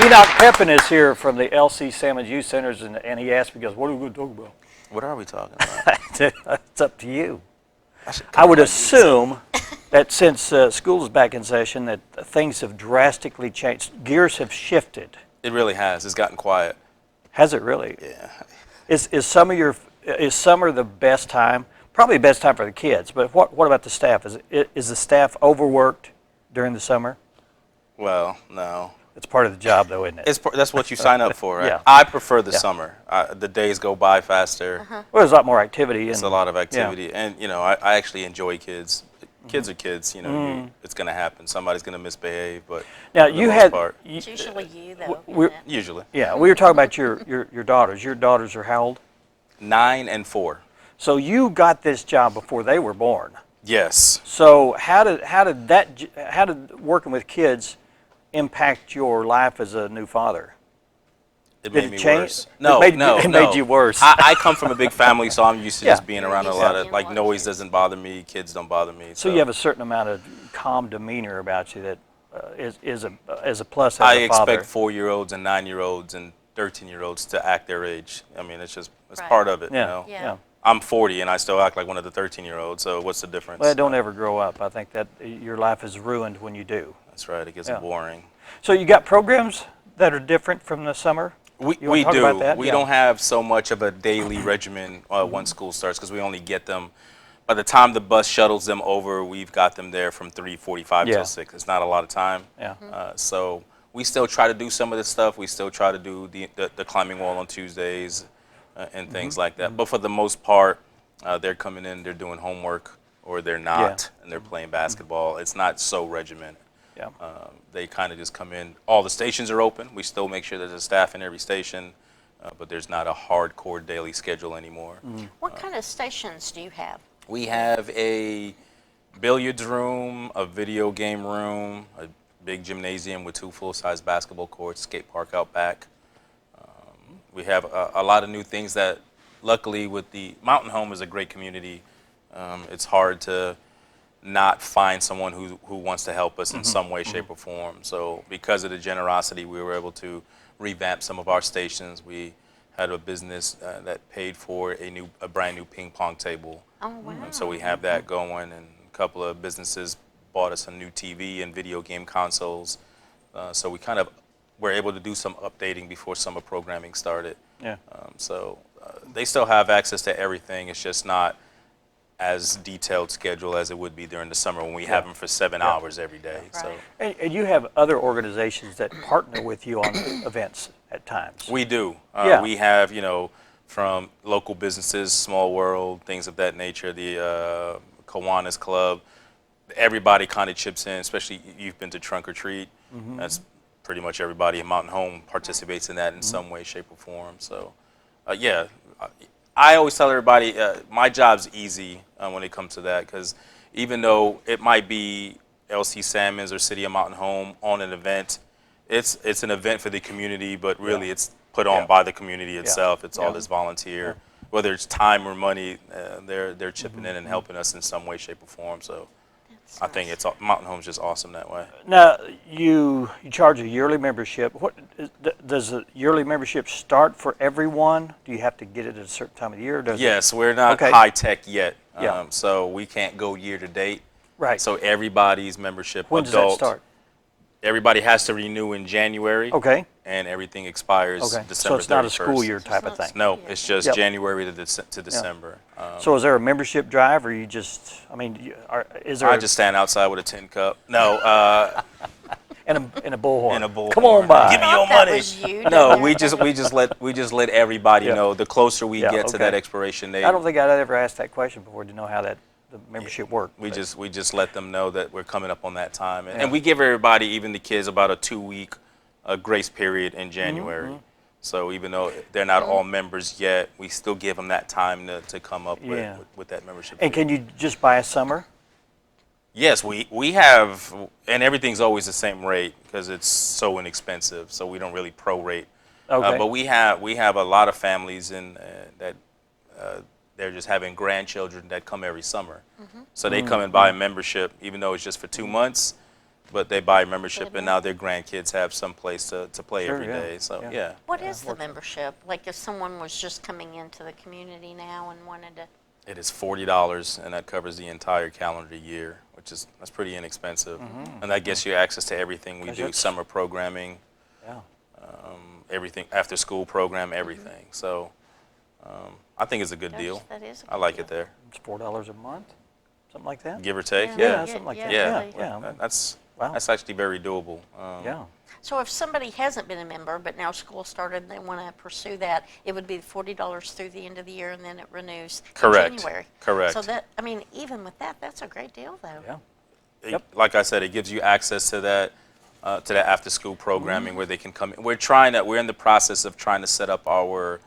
Enoch Pepin is here from the LC Sammons Youth Centers, and he asked me, he goes, what are we going to talk about? What are we talking about? It's up to you. I would assume that since school is back in session, that things have drastically changed. Gears have shifted. It really has. It's gotten quiet. Has it really? Yeah. Is summer the best time? Probably the best time for the kids, but what about the staff? Is the staff overworked during the summer? Well, no. It's part of the job, though, isn't it? That's what you sign up for, right? Yeah. I prefer the summer. The days go by faster. Well, there's a lot more activity. It's a lot of activity, and I actually enjoy kids. Kids are kids, it's going to happen. Somebody's going to misbehave, but now It's usually you, though. usually. Yeah, we were talking about your daughters. Your daughters are how old? 9 and 4. So you got this job before they were born. Yes. So how did working with kids impact your life as a new father? It made me worse. It made you worse. I come from a big family, so I'm used to just being around a lot of, Yeah. noise doesn't bother me, kids don't bother me. So you have a certain amount of calm demeanor about you that is a plus as I a father. expect 4-year-olds and 9-year-olds and 13-year-olds to act their age. I mean, it's Right. part of it, Yeah. Yeah. I'm 40 and I still act like one of the 13-year-olds, so what's the difference? Well, don't ever grow up. I think that your life is ruined when you do. That's right, it gets boring. So you got programs that are different from the summer? We talk do. about that? We Yeah. don't have so much of a daily regimen once school starts because we only get them. By the time the bus shuttles them over, we've got them there from 3:45 till 6. It's not a lot of time. Yeah. So we still try to do some of this stuff. We still try to do the climbing wall on Tuesdays and things like that. But for the most part, they're coming in, they're doing homework, or they're not, and they're playing basketball. It's not so regimented. Yeah. They kind of just come in. All the stations are open. We still make sure there's a staff in every station, but there's not a hardcore daily schedule anymore. What kind of stations do you have? We have a billiards room, a video game room, a big gymnasium with 2 full-size basketball courts, skate park out back. We have a lot of new things that, luckily, with the Mountain Home is a great community. It's hard to not find someone who wants to help us in some way, shape, or form. So because of the generosity, we were able to revamp some of our stations. We had a business that paid for a brand new ping pong table. Oh, wow. So we have that going, and a couple of businesses bought us a new TV and video game consoles. So we kind of were able to do some updating before summer programming started. Yeah. So they still have access to everything. It's just not as detailed schedule as it would be during the summer when we have them for 7 hours every day. Right. So And you have other organizations that partner with you on events at times. we do. Yeah. We have, from local businesses, Small World, things of that nature, the Kiwanis Club. Everybody kind of chips in, especially you've been to Trunk or Treat. That's pretty much everybody in Mountain Home participates in that in some way, shape, or form. So, I always tell everybody my job's easy when it comes to that, because even though it might be LC Sammons or City of Mountain Home on an event, it's an event for the community, but really it's put on by the community itself. It's all this volunteer. Whether it's time or money, they're chipping in and helping us in some way, shape, or form. So I think Mountain Home's just awesome that way. Now, you charge a yearly membership. Does the yearly membership start for everyone? Do you have to get it at a certain time of the year? Yes, we're not high tech yet, so we can't go year to date. Right. So everybody's membership, When does that start? Everybody has to renew in January. Okay. And everything expires December 31st. So it's not a school year type of thing. No, it's just January to December. So is there a membership drive, or you just, is there? I just stand outside with a tin cup. No. And a bullhorn. And a bullhorn. Come on by. Give me your That money. was you No, doing we that. just let everybody know. The closer we get to that expiration date, I don't think I'd ever asked that question before to know how the membership worked. we just let them know that we're coming up on that time, and we give everybody, even the kids, about a 2-week grace period in January. So even though they're not all members yet, we still give them that time to come up with that membership. And can you just buy a summer? Yes, we have, and everything's always the same rate because it's so inexpensive. So we don't really prorate. Okay. But we have a lot of families that they're just having grandchildren that come every summer. So they come and buy a membership, even though it's just for 2 months. but they buy a membership, and now their grandkids have some place to play Sure, every yeah, day. So yeah. yeah. What is the membership? Like if someone was just coming into the community now and wanted to, It is $40, and that covers the entire calendar year, that's pretty inexpensive. And that gets you access to everything we do: That's- summer programming, Yeah. everything, after school program, everything. So I think it's a good gosh, deal. that is a I good like deal. it there, It's $4 a month, something like that. give or take. Yeah, something like that. Yeah. Yeah. That's Wow. that's actually very doable. Yeah. So if somebody hasn't been a member, but now school started and they want to pursue that, it would be $40 through the end of the year, and then it renews Correct. in January. Correct. So that, I mean, even with that, that's a great deal, though. Yeah. Yep. Like I said, it gives you access to that after-school programming where they can come in. We're in the process of trying to set up our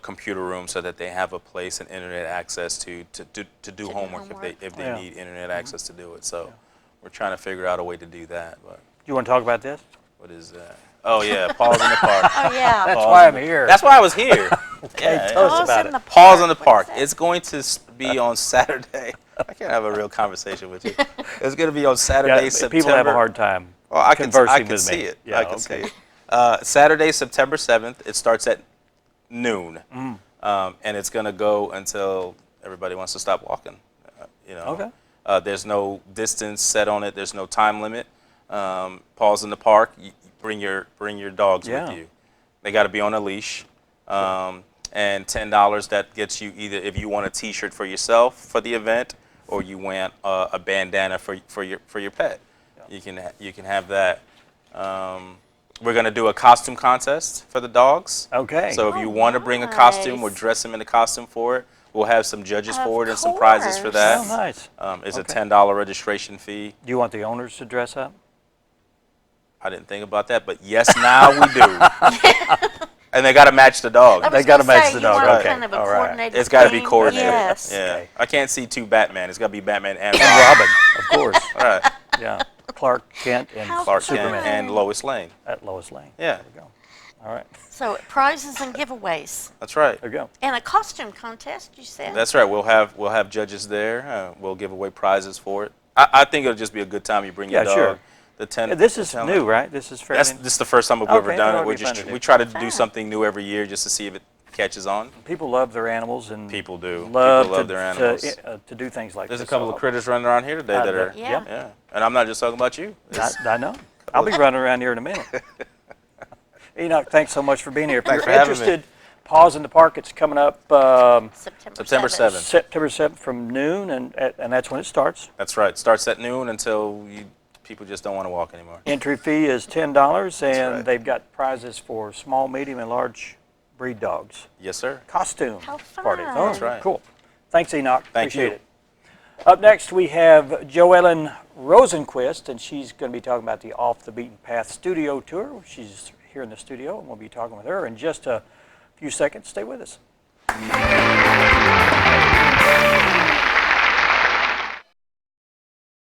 computer room so that they have a place and internet access to do homework if they Yeah. need internet access to do it. So we're trying to figure out a way to do that. But You want to talk about this? what is that? Oh yeah, Paws in the Park. Oh, yeah. That's why I'm here. That's why I was here. Yeah, tell us Paws about in it. the Paws in the What is Park. that? It's going to be on Saturday. I can't have a real conversation with you. It's going to be on Saturday, Yeah, September. people have a hard time Well, I conversing can with see me. it. Yeah, I can okay. see it. Saturday, September 7th. It starts at noon, and it's going to go until everybody wants to stop walking. Okay. There's no distance set on it. There's no time limit. Paws in the Park. Bring your dogs Yeah. with you. They got to be on a leash. And $10 that gets you either if you want a T-shirt for yourself for the event, or you want a bandana for your pet. Yeah. You can have that. We're gonna do a costume contest for the dogs. Okay. So if you Oh, want to bring a costume or nice. dress them in a costume for it, we'll have some judges Of for it and some prizes for course. that. Oh, nice. It's Okay. a $10 registration fee. Do you want the owners to dress up? I didn't think about that, but yes, now we do. And they got to match the dog. I was They gotta gonna match say, the you dog. want Okay, kind of a all right. coordinated It's got to be thing. coordinated. Yes. Yeah. Okay. I can't see two Batman. It's got to be Batman and And Robin, of course. All right. Yeah. Clark Kent and How Clark Superman Kent and Lois Lane. at Lois Lane. Yeah. There we go. All right. So prizes and giveaways. That's right. There we go. And a costume contest, you said? That's right. We'll have judges there. We'll give away prizes for it. I think it'll just be a good time. You bring your Yeah, dog. sure. The 10. This is the 10 new, right? This is fairly This is the first time we've ever Okay, done that'll it. be fun to do. We try to do Fun. something new every year just to see if it catches on. People love their animals and People do. love, People love to, their animals. to do things like There's a this. couple So of critters running around here today that are. Yeah. Yeah. And I'm not just talking about you. I know. I'll be running around here in a minute. Enoch, thanks so much for being here. If Thanks you're for having me. interested, Paws in the Park. It's coming up September 7th. September 7th from noon, and that's when it starts. That's right. Starts at noon until people just don't want to walk anymore. Entry fee is $10, and right. they've got prizes for small, medium, and large breed dogs. Yes, sir. Costume How party. fun. Oh, That's right. Cool. Thanks, Enoch. Thank Appreciate you. it. Up next, we have Joellen Rosenquist, and she's going to be talking about the Off the Beaten Path studio tour. She's here in the studio, and we'll be talking with her in just a few seconds. Stay with us.